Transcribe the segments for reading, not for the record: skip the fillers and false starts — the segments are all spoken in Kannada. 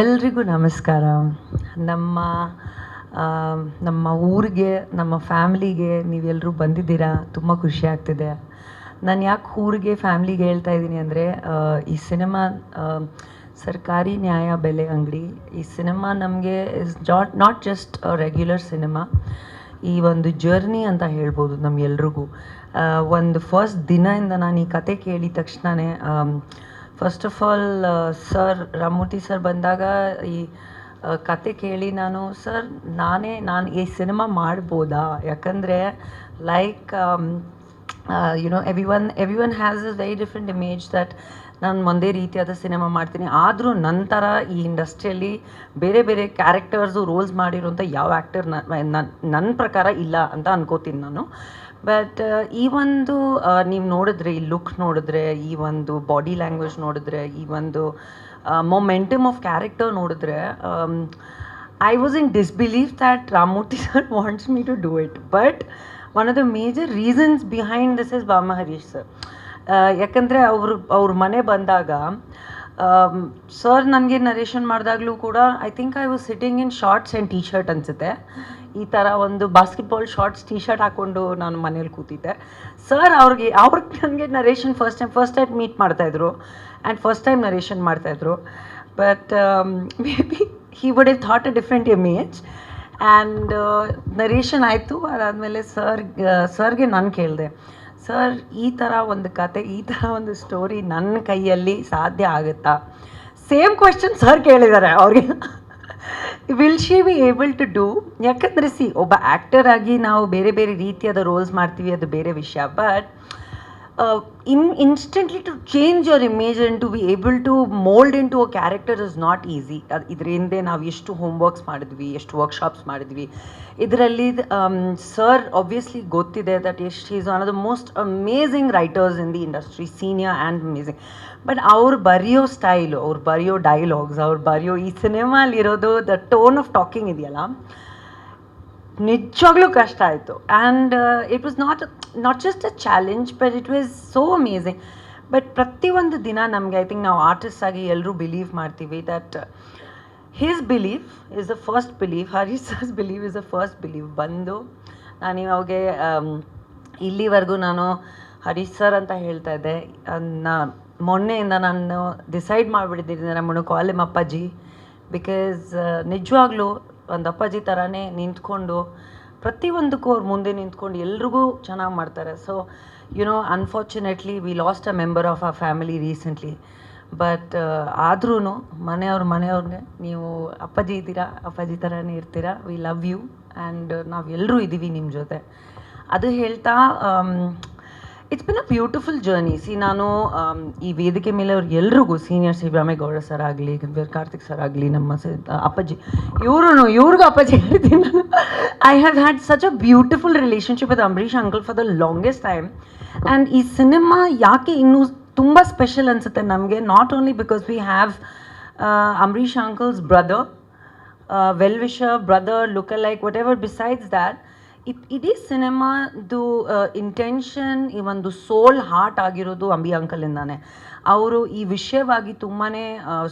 ಎಲ್ರಿಗೂ ನಮಸ್ಕಾರ. ನಮ್ಮ ನಮ್ಮ ಊರಿಗೆ, ನಮ್ಮ ಫ್ಯಾಮ್ಲಿಗೆ ನೀವೆಲ್ಲರೂ ಬಂದಿದ್ದೀರಾ, ತುಂಬ ಖುಷಿ ಆಗ್ತಿದೆ. ನಾನು ಯಾಕೆ ಊರಿಗೆ ಫ್ಯಾಮ್ಲಿಗೆ ಹೇಳ್ತಾ ಇದ್ದೀನಿ ಅಂದರೆ, ಈ ಸಿನಿಮಾ ಸರ್ಕಾರಿ ನ್ಯಾಯ ಬೆಲೆ ಅಂಗಡಿ, ಈ ಸಿನಿಮಾ ನಮಗೆ is not just regular cinema. ಈ ಒಂದು ಜರ್ನಿ ಅಂತ ಹೇಳ್ಬೋದು ನಮಗೆಲ್ರಿಗೂ. ಒಂದು ಫಸ್ಟ್ ದಿನದಿಂದ ನಾನು ಈ ಕತೆ ಕೇಳಿದ ತಕ್ಷಣವೇ, first of all sir Ramamurthy sir ಬಂದಾಗ ಈ ಕತೆ ಕೇಳಿ ಸರ್ ನಾನು ಈ ಸಿನಿಮಾ ಮಾಡ್ಬೋದಾ, ಯಾಕಂದರೆ like every one has a very different image that ನಾನು ಒಂದೇ ರೀತಿಯಾದ ಸಿನಿಮಾ ಮಾಡ್ತೀನಿ. ಆದರೂ ನಂತರ ಈ ಇಂಡಸ್ಟ್ರಿಯಲ್ಲಿ ಬೇರೆ ಬೇರೆ ಕ್ಯಾರೆಕ್ಟರ್ಸು ರೋಲ್ಸ್ ಮಾಡಿರೋಂಥ ಯಾವ ಆ್ಯಕ್ಟರ್ ನನ್ನ ಪ್ರಕಾರ ಇಲ್ಲ ಅಂತ ಅನ್ಕೋತೀನಿ ನಾನು. ಬಟ್ ಈ ಒಂದು ನೀವು ನೋಡಿದ್ರೆ, ಈ ಲುಕ್ ನೋಡಿದ್ರೆ, ಈ ಒಂದು ಬಾಡಿ ಲ್ಯಾಂಗ್ವೇಜ್ ನೋಡಿದ್ರೆ, ಈ ಒಂದು ಮೊಮೆಂಟಮ್ ಆಫ್ ಕ್ಯಾರೆಕ್ಟರ್ ನೋಡಿದ್ರೆ, I was in disbelieve that Ramamurthy sir wants me to do it. But one of the major reasons behind this is ಬಾಮ ಹರೀಶ್ ಸರ್. ಯಾಕಂದರೆ ಅವ್ರ ಮನೆ ಬಂದಾಗ ಸರ್ ನನಗೆ ನರೇಷನ್ ಮಾಡಿದಾಗಲೂ ಕೂಡ I think I was sitting in shorts and T shirt ಅನಿಸುತ್ತೆ. ಈ ಥರ ಒಂದು ಬಾಸ್ಕೆಟ್ಬಾಲ್ ಶಾರ್ಟ್ಸ್ ಟೀ ಶರ್ಟ್ ಹಾಕ್ಕೊಂಡು ನಾನು ಮನೇಲಿ ಕೂತಿದ್ದೆ. ಸರ್ ಅವ್ರಿಗೆ ನನಗೆ ನರೇಷನ್ ಫಸ್ಟ್ ಟೈಮ್ ಮೀಟ್ ಮಾಡ್ತಾಯಿದ್ರು ಆ್ಯಂಡ್ ಫಸ್ಟ್ ಟೈಮ್ ನರೇಷನ್ ಮಾಡ್ತಾಯಿದ್ರು. But may be he would have thought a different image. And narration ಆಯಿತು. ಅದಾದಮೇಲೆ ಸರ್ಗೆ ನಾನು ಕೇಳಿದೆ, ಸರ್ ಈ ಥರ ಒಂದು ಕತೆ, ಈ ಥರ ಒಂದು ಸ್ಟೋರಿ ನನ್ನ ಕೈಯಲ್ಲಿ ಸಾಧ್ಯ ಆಗುತ್ತಾ? ಸೇಮ್ ಕ್ವೆಶ್ಚನ್ ಸರ್ ಕೇಳಿದ್ದಾರೆ ಅವ್ರಿಗೆ, will she be able to do? ಯಾಕಂದರೆ ಒಬ್ಬ ಆ್ಯಕ್ಟರ್ ಆಗಿ ನಾವು ಬೇರೆ ಬೇರೆ ರೀತಿಯಾದ ರೋಲ್ಸ್ ಮಾಡ್ತೀವಿ, ಅದು ಬೇರೆ ವಿಷಯ. But instantly to change your image and to be able to mold into a character is not easy. ಇದ್ರ ಹಿಂದೆ ನಾವು ಎಷ್ಟು ಹೋಮ್ವರ್ಕ್ಸ್ ಮಾಡಿದ್ವಿ, ಎಷ್ಟು ವರ್ಕ್ಶಾಪ್ಸ್ ಮಾಡಿದ್ವಿ. ಇದರಲ್ಲಿ ಸರ್ ಆಬ್ವಿಯಸ್ಲಿ ಗೊತ್ತಿದೆ that is one of the most amazing writers in the industry, senior and amazing. But ಅವ್ರು ಬರೆಯೋ ಸ್ಟೈಲು, ಅವ್ರು ಬರೆಯೋ ಡೈಲಾಗ್ಸ್, ಅವ್ರು ಬರೆಯೋ ಈ ಸಿನಿಮಾಲಿರೋದು ದ ಟೋನ್ ಆಫ್ ಟಾಕಿಂಗ್ ಇದೆಯಲ್ಲ, ನಿಜವಾಗ್ಲೂ ಕಷ್ಟ ಆಯಿತು. And it was not just a challenge, but it was so amazing. But ಪ್ರತಿಯೊಂದು ದಿನ ನಮಗೆ, ಐ ಥಿಂಕ್ ನಾವು ಆರ್ಟಿಸ್ಟ್ ಆಗಿ ಎಲ್ಲರೂ ಬಿಲೀವ್ ಮಾಡ್ತೀವಿ that his believe is the first believe, Harish sir's believe is the first believe. ಬಂದು ನಾನು ಇವಾಗೆ ಇಲ್ಲಿವರೆಗೂ ನಾನು ಹರೀಶ್ ಸರ್ ಅಂತ ಹೇಳ್ತಾ ಇದ್ದೆ. ಮೊನ್ನೆಯಿಂದ ನಾನು ಡಿಸೈಡ್ ಮಾಡಿಬಿಟ್ಟಿದ್ದೀನಿ ನಮ್ಮನ್ನು ಕಾಲ್ ಹಿಮ್ ಅಪ್ಪಾಜಿ. ಬಿಕಾಸ್ ನಿಜವಾಗ್ಲೂ ಒಂದು ಅಪ್ಪಾಜಿ ಥರನೇ ನಿಂತ್ಕೊಂಡು ಪ್ರತಿಯೊಂದಕ್ಕೂ ಅವ್ರ ಮುಂದೆ ನಿಂತ್ಕೊಂಡು ಎಲ್ರಿಗೂ ಚೆನ್ನಾಗಿ ಮಾಡ್ತಾರೆ. So unfortunately V last a member of our family recently. But ಆದ್ರೂ ಮನೆಯವ್ರಿಗೆ ನೀವು ಅಪ್ಪಾಜಿ ಇದ್ದೀರಾ, ಅಪ್ಪಾಜಿ ಥರನೇ ಇರ್ತೀರಾ. ವಿ ಲವ್ ಯು ಆ್ಯಂಡ್ ನಾವೆಲ್ಲರೂ ಇದ್ದೀವಿ ನಿಮ್ಮ ಜೊತೆ. ಅದು ಹೇಳ್ತಾ it's been a beautiful journey. ನಾನು ಈ ವೇದಿಕೆ ಮೇಲೆ ಅವ್ರು ಎಲ್ರಿಗೂ, ಸೀನಿಯರ್ ಶಿವರಾಮೇಗೌಡ ಸರ್ ಆಗಲಿ, ಕಾರ್ತಿಕ್ ಸರ್ ಆಗಲಿ, ನಮ್ಮ ಅಪ್ಪಾಜಿ, ಇವ್ರಿಗೂ ಅಪ್ಪಾಜಿ ಹೇಳ್ತೀನಿ ನಾನು. I have had such a beautiful relationship with Ambareesh uncle for the longest time. And ಈ ಸಿನಿಮಾ ಯಾಕೆ ಇನ್ನೂ ತುಂಬ ಸ್ಪೆಷಲ್ ಅನಿಸುತ್ತೆ ನಮಗೆ, not only because we have Ambareesh uncles brother, well wisher brother, look like, what ever besides that, ಇಡೀ ಸಿನಿಮಾದು ಇಂಟೆನ್ಷನ್, ಈ ಒಂದು ಸೋಲ್ ಹಾರ್ಟ್ ಆಗಿರೋದು ಅಂಬಿ ಅಂಕಲಿಂದಾನೆ. ಅವರು ಈ ವಿಷಯವಾಗಿ ತುಂಬಾ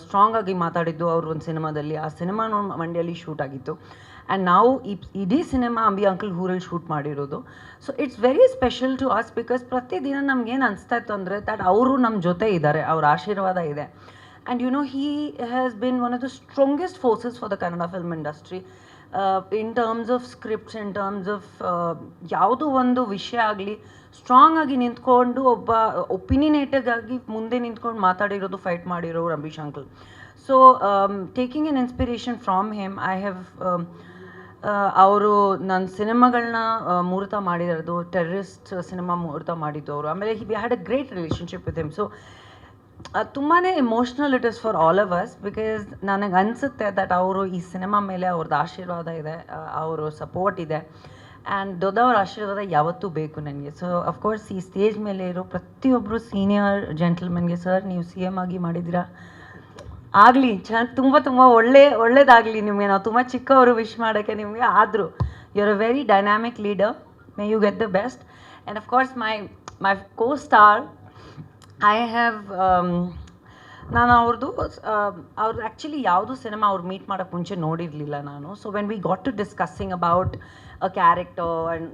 ಸ್ಟ್ರಾಂಗ್ ಆಗಿ ಮಾತಾಡಿದ್ದು ಅವರು ಒಂದು ಸಿನಿಮಾದಲ್ಲಿ. ಆ ಸಿನಿಮಾ ಮಂಡ್ಯಲ್ಲಿ ಶೂಟ್ ಆಗಿತ್ತು. ಆ್ಯಂಡ್ ನಾವು ಇಡೀ ಸಿನಿಮಾ ಅಂಬಿ ಅಂಕಲ್ ಊರಲ್ಲಿ ಶೂಟ್ ಮಾಡಿರೋದು. So it's very special to us because ಪ್ರತಿದಿನ ನಮ್ಗೇನು ಅನಿಸ್ತಾ ಇತ್ತು ಅಂದರೆ ದಟ್ ಅವರು ನಮ್ಮ ಜೊತೆ ಇದ್ದಾರೆ, ಅವ್ರ ಆಶೀರ್ವಾದ ಇದೆ. And he has been one of the strongest forces for the Kannada film industry. In terms of scripts, in terms of ಯಾವುದೋ ಒಂದು ವಿಷಯ ಆಗಲಿ ಸ್ಟ್ರಾಂಗ್ ಆಗಿ ನಿಂತ್ಕೊಂಡು, ಒಬ್ಬ ಒಪಿನಿನೇಟರ್ ಆಗಿ ಮುಂದೆ ನಿಂತ್ಕೊಂಡು ಮಾತಾಡಿರೋದು, ಫೈಟ್ ಮಾಡಿರೋರು Ambareesh uncle. So taking an inspiration from him, I have ಅವರು ನನ್ನ ಸಿನಿಮಾಗಳನ್ನ ಮುಹೂರ್ತ ಮಾಡಿರೋದು, ಟೆರರಿಸ್ಟ್ ಸಿನಿಮಾ ಮುಹೂರ್ತ ಮಾಡಿದ್ದು ಅವರು. ಆಮೇಲೆ we had a great relationship with him. So ತುಂಬಾ emotional it is for all of us. Because ನನಗೆ ಅನಿಸುತ್ತೆ ದಟ್ ಅವರು ಈ ಸಿನಿಮಾ ಮೇಲೆ ಅವ್ರದ್ದು ಆಶೀರ್ವಾದ ಇದೆ, ಅವರು ಸಪೋರ್ಟ್ ಇದೆ. ಆ್ಯಂಡ್ ದೊಡ್ಡವ್ರ ಆಶೀರ್ವಾದ ಯಾವತ್ತೂ ಬೇಕು ನನಗೆ. ಸೊ ಅಫ್ಕೋರ್ಸ್ ಈ ಸ್ಟೇಜ್ ಮೇಲೆ ಇರೋ ಪ್ರತಿಯೊಬ್ಬರು ಸೀನಿಯರ್ ಜೆಂಟಲ್ಮೆನ್ಗೆ, ಸರ್ ನೀವು CM ಆಗಿ ಮಾಡಿದ್ದೀರಾ, ಆಗಲಿ ತುಂಬ ಒಳ್ಳೇದಾಗಲಿ ನಿಮಗೆ. ನಾವು ತುಂಬ ಚಿಕ್ಕವರು ವಿಶ್ ಮಾಡೋಕ್ಕೆ ನಿಮಗೆ. ಆದರೂ you are a very dynamic leader, may you get the best. And of course my co star, I have ನಾನು ಅವ್ರದ್ದು ಆ್ಯಕ್ಚುಲಿ ಯಾವುದು ಸಿನಿಮಾ ಅವ್ರು ಮೀಟ್ ಮಾಡೋಕ್ಕೆ ಮುಂಚೆ ನೋಡಿರಲಿಲ್ಲ ನಾನು. So when we got to discussing about a character and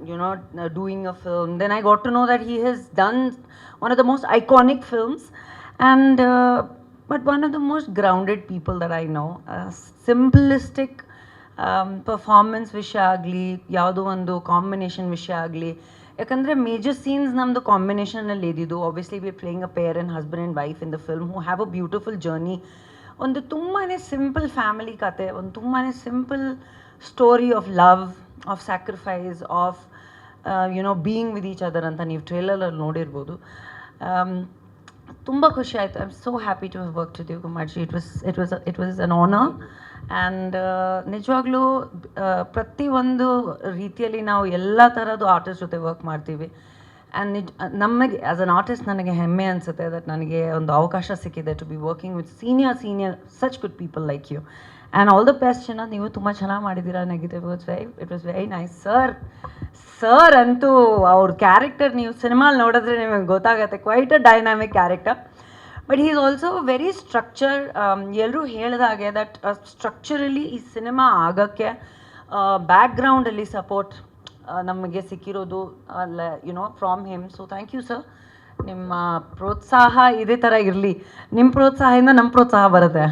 doing a film, then I got to know that he has done one of the most iconic films, and but one of the most grounded people that I know. Simplistic performance ವಿಷಯ ಆಗಲಿ, ಯಾವುದೋ ಒಂದು ಕಾಂಬಿನೇಷನ್ ವಿಷಯ ಆಗಲಿ, ಯಾಕಂದರೆ ಮೇಜರ್ ಸೀನ್ಸ್ ನಮ್ಮದು ಕಾಂಬಿನೇಷನಲ್ಲಿ ಇದ್ದಿದ್ದು. Obviously we playing a pair and husband and wife in the film who have a beautiful journey. ಒಂದು ತುಂಬಾ ಸಿಂಪಲ್ ಫ್ಯಾಮಿಲಿ ಕತೆ, ಒಂದು ತುಂಬಾ simple story of love, of sacrifice, of being with each other ಅಂತ ನೀವು ಟ್ರೇಲರಲ್ಲಿ ನೋಡಿರ್ಬೋದು. ತುಂಬ ಖುಷಿ ಆಯಿತು. I am so happy to have work with you Kumarji. It was an honour. And ನಿಜವಾಗ್ಲೂ ಪ್ರತಿಯೊಂದು ರೀತಿಯಲ್ಲಿ ನಾವು ಎಲ್ಲ ಥರದ್ದು ಆರ್ಟಿಸ್ಟ್ ಜೊತೆ ವರ್ಕ್ ಮಾಡ್ತೀವಿ. ಆ್ಯಂಡ್ ನಮಗೆ ಆ್ಯಸ್ ಅನ್ ಆರ್ಟಿಸ್ಟ್ ನನಗೆ ಹೆಮ್ಮೆ ಅನಿಸುತ್ತೆ ದಟ್ ನನಗೆ ಒಂದು ಅವಕಾಶ ಸಿಕ್ಕಿದೆ to be working with senior such good people like you. And all the best. ನೀವು ತುಂಬ ಚೆನ್ನಾಗಿ ಮಾಡಿದ್ದೀರಾ. Negative it was very nice. Sir ಅಂತೂ ಅವ್ರ ಕ್ಯಾರೆಕ್ಟರ್ ನೀವು ಸಿನಿಮಾಲಿ ನೋಡಿದ್ರೆ ನಿಮಗೆ ಗೊತ್ತಾಗುತ್ತೆ, quite a dynamic character. But he is also very structure. ಎಲ್ಲರೂ ಹೇಳಿದಾಗೆ ದಟ್ ಸ್ಟ್ರಕ್ಚರಲಿ ಈ ಸಿನಿಮಾ ಆಗೋಕ್ಕೆ ಬ್ಯಾಕ್ಗ್ರೌಂಡಲ್ಲಿ ಸಪೋರ್ಟ್ ನಮಗೆ ಸಿಕ್ಕಿರೋದು from him. So thank you sir. ನಿಮ್ಮ ಪ್ರೋತ್ಸಾಹ ಇದೇ ಥರ ಇರಲಿ. ನಿಮ್ಮ ಪ್ರೋತ್ಸಾಹದಿಂದ ನಮ್ಮ ಪ್ರೋತ್ಸಾಹ ಬರುತ್ತೆ.